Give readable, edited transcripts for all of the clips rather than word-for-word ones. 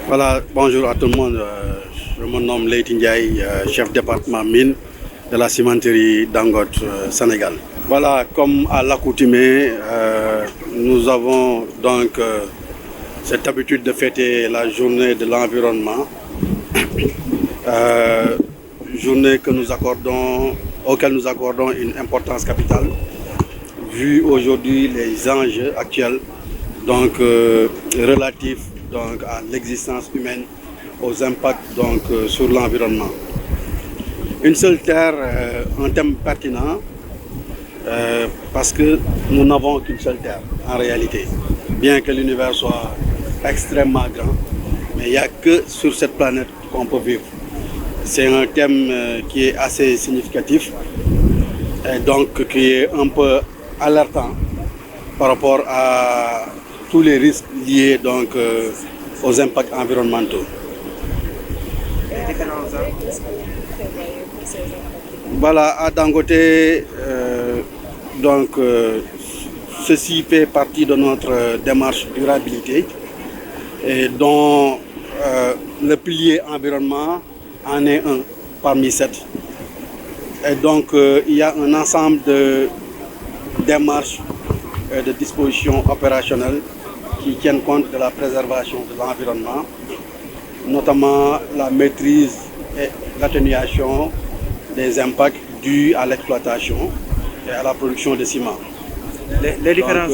Voilà, bonjour à tout le monde. Je me nomme Leïti Ndiaye, chef département mine de la cimenterie Dangote, Sénégal. Voilà, comme à l'accoutumée, nous avons donc cette habitude de fêter la journée de l'environnement, journée que nous accordons, auquel nous accordons une importance capitale, vu aujourd'hui les enjeux actuels donc, relatifs donc, à l'existence humaine, aux impacts donc, sur l'environnement. Une seule terre, un thème pertinent, parce que nous n'avons qu'une seule terre en réalité. Bien que l'univers soit extrêmement grand, mais il n'y a que sur cette planète qu'on peut vivre. C'est un thème qui est assez significatif et donc qui est un peu alertant par rapport à tous les risques liés donc, aux impacts environnementaux. Voilà, à Dangote, ceci fait partie de notre démarche durabilité et dont le pilier environnement en est un parmi 7. Et donc il y a un ensemble de démarches et de dispositions opérationnelles qui tiennent compte de la préservation de l'environnement, notamment la maîtrise et l'atténuation des impacts dus à l'exploitation et à la production de ciment. Les différences.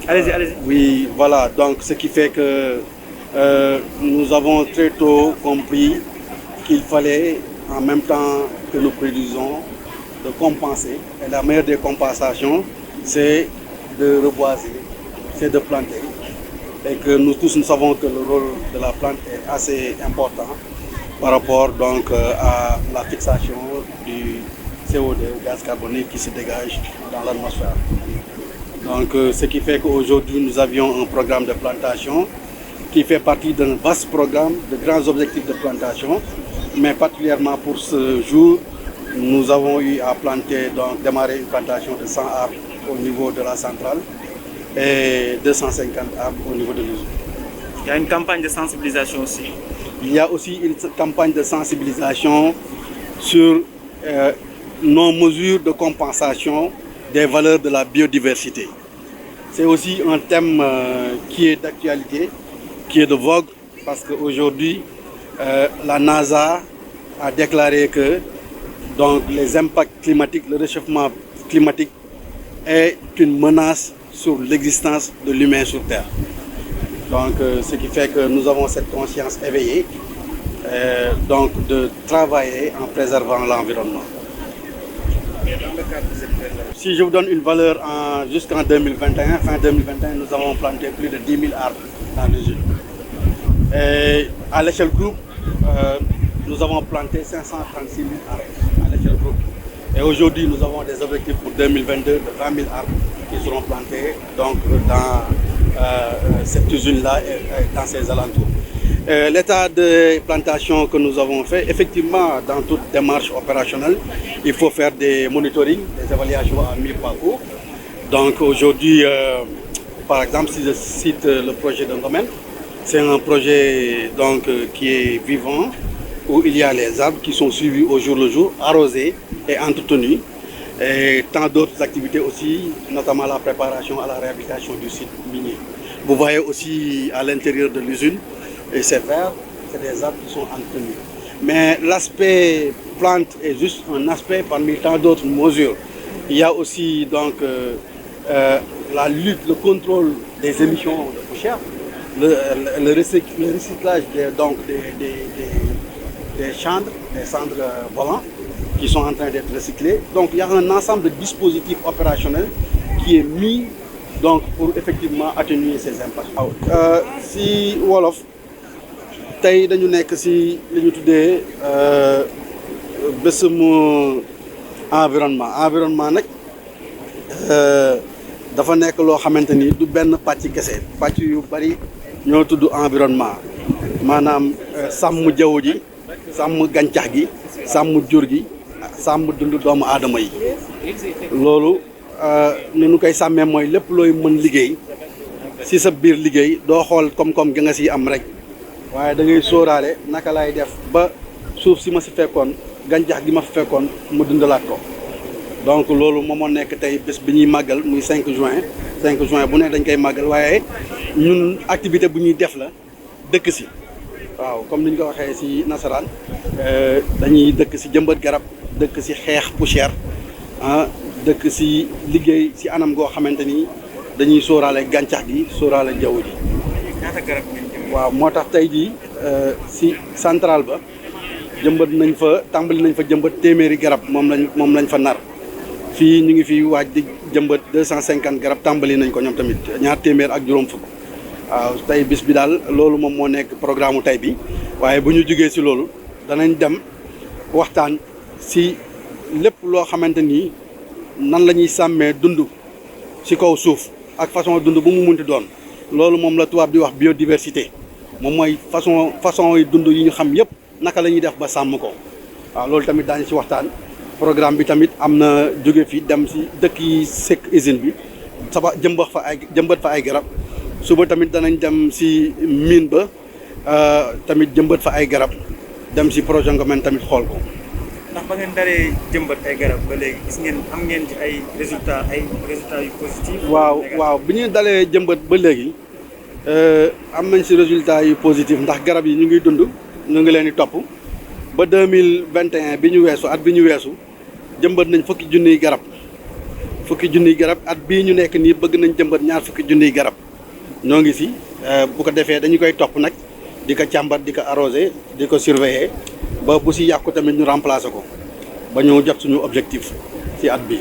Allez-y. Oui, voilà, donc ce qui fait que nous avons très tôt compris qu'il fallait, en même temps que nous produisons, de compenser. Et la meilleure des compensations, c'est de reboiser, c'est de planter. Et que nous tous, nous savons que le rôle de la plante est assez important par rapport donc à la fixation du CO2, gaz carbonique qui se dégage dans l'atmosphère. Donc ce qui fait qu'aujourd'hui, nous avions un programme de plantation qui fait partie d'un vaste programme de grands objectifs de plantation. Mais particulièrement pour ce jour, nous avons eu à planter, donc démarrer une plantation de 100 arbres au niveau de la centrale et 250 arbres au niveau de l'usine. Il y a une campagne de sensibilisation aussi. Il y a aussi une campagne de sensibilisation sur nos mesures de compensation des valeurs de la biodiversité. C'est aussi un thème qui est d'actualité, qui est de vogue, parce qu'aujourd'hui, la NASA a déclaré que donc, les impacts climatiques, le réchauffement climatique est une menace sur l'existence de l'humain sur Terre. Donc, ce qui fait que nous avons cette conscience éveillée donc de travailler en préservant l'environnement. Si je vous donne une valeur jusqu'en 2021, fin 2021, nous avons planté plus de 10 000 arbres dans l'usine. Et à l'échelle groupe, nous avons planté 536 000 arbres à l'échelle groupe. Et aujourd'hui, nous avons des objectifs pour 2022 de 20 000 arbres qui seront plantés donc, dans cette usine-là et dans ses alentours. L'état de plantation que nous avons fait, effectivement, dans toute démarche opérationnelle, il faut faire des monitoring, des évaluations à mi-parcours. Donc aujourd'hui, par exemple, si je cite le projet d'un domaine, c'est un projet donc, qui est vivant, où il y a les arbres qui sont suivis au jour le jour, arrosés et entretenus. Et tant d'autres activités aussi, notamment la préparation à la réhabilitation du site minier. Vous voyez aussi à l'intérieur de l'usine, et c'est vert, c'est des arbres qui sont entretenus. Mais l'aspect plante est juste un aspect parmi tant d'autres mesures. Il y a aussi donc la lutte, le contrôle des émissions de poussière, le recyclage des cendres volantes qui sont en train d'être recyclées. Donc il y a un ensemble de dispositifs opérationnels qui est mis donc, pour effectivement atténuer ces impacts. Si Wolof, tey dañu nekk si li ñu tuddee bésum environnement nag dafa nekk loo xamante ni du benn pàcc kese pàcc yu bari ñoo tudd environnement maanaam sàmm jaww ji sàmm gàncax gi sàmm jur gi sàmm dund doomu aadama yi loolu ni nu koy sàmmee mooy lépp looy mën liggéey si sa biir liggéey doo xool koom-koom gi nga siy am rek waaye da ngay sóoraale naka lay def ba suuf si ma si fekkoon gàncax gi ma fi fekkoon mu dundalaat ko donc loolu moom moo nekk tey bés bi ñuy màggal muy 5 juin 5 juin bu ne dañ koy màggal waaye ñun activité bu ñuy def la dëkk si waaw comme ni ñu ko waxee si nasaraan dañuy dëkk si jëmbat garab dëkk si xeex poussière dëkk si liggéey si anam goo xamante ni dañuy sóoraale gàncax gi sóoraale jaww ji. ñaata garab ngeen waaw moo tax tey jii si centrale ba jëmbat nañ fa tàmbali nañ fa jëmbat téeméeri garab moom lañ fa nar fii ñu ngi fi waaj di jëmbat 250 garab tàmbali nañ ko ñoom tamit ñaar téeméer ak juróom fukk waaw tey bis bi daal loolu moom moo nekk programme tey bi waaye bu ñu jugee si loolu danañ dem waxtaan si lépp loo xamante ni nan la ñuy sàmmee dund si kaw suuf ak façon dund bu mu munti doon loolu moom la tubaab di wax biodiversité moom mooy façon yi dund yi ñu xam yëpp naka la ñuy def ba sàmm ko waaw loolu tamit daañu si waxtaan programme bi tamit am na jóge fi dem si dëkk yi sekk usine bi jëmbat fa ay garab suba tamit danañ dem si mine ba tamit jëmbat fa ay garab dem si projet Ngomen tamit xool ko. ndax ba ngeen daree jëmbat ay garab ba léegi gis ngeen am ngeen ci ay résultats yu positifs. waaw bi ñu dalee jëmbat ba léegi am nañ si résultats yu positif ndax garab yi ñu ngi dund ñu ngi leen di topp ba 2021 bi ñu weesu at bi ñu weesu jëmbat nañ fukki junniy garab at bii ñu nekk nii bëgg nañ jëmbat ñaar fukki junniy garab ñoo ngi si bu ko defee dañu koy topp nag di ko càmbar di ko arrosé di ko surveiller ba bu si yàqu tamit ñu remplacer ko ba ñu jot suñu objectif si at bi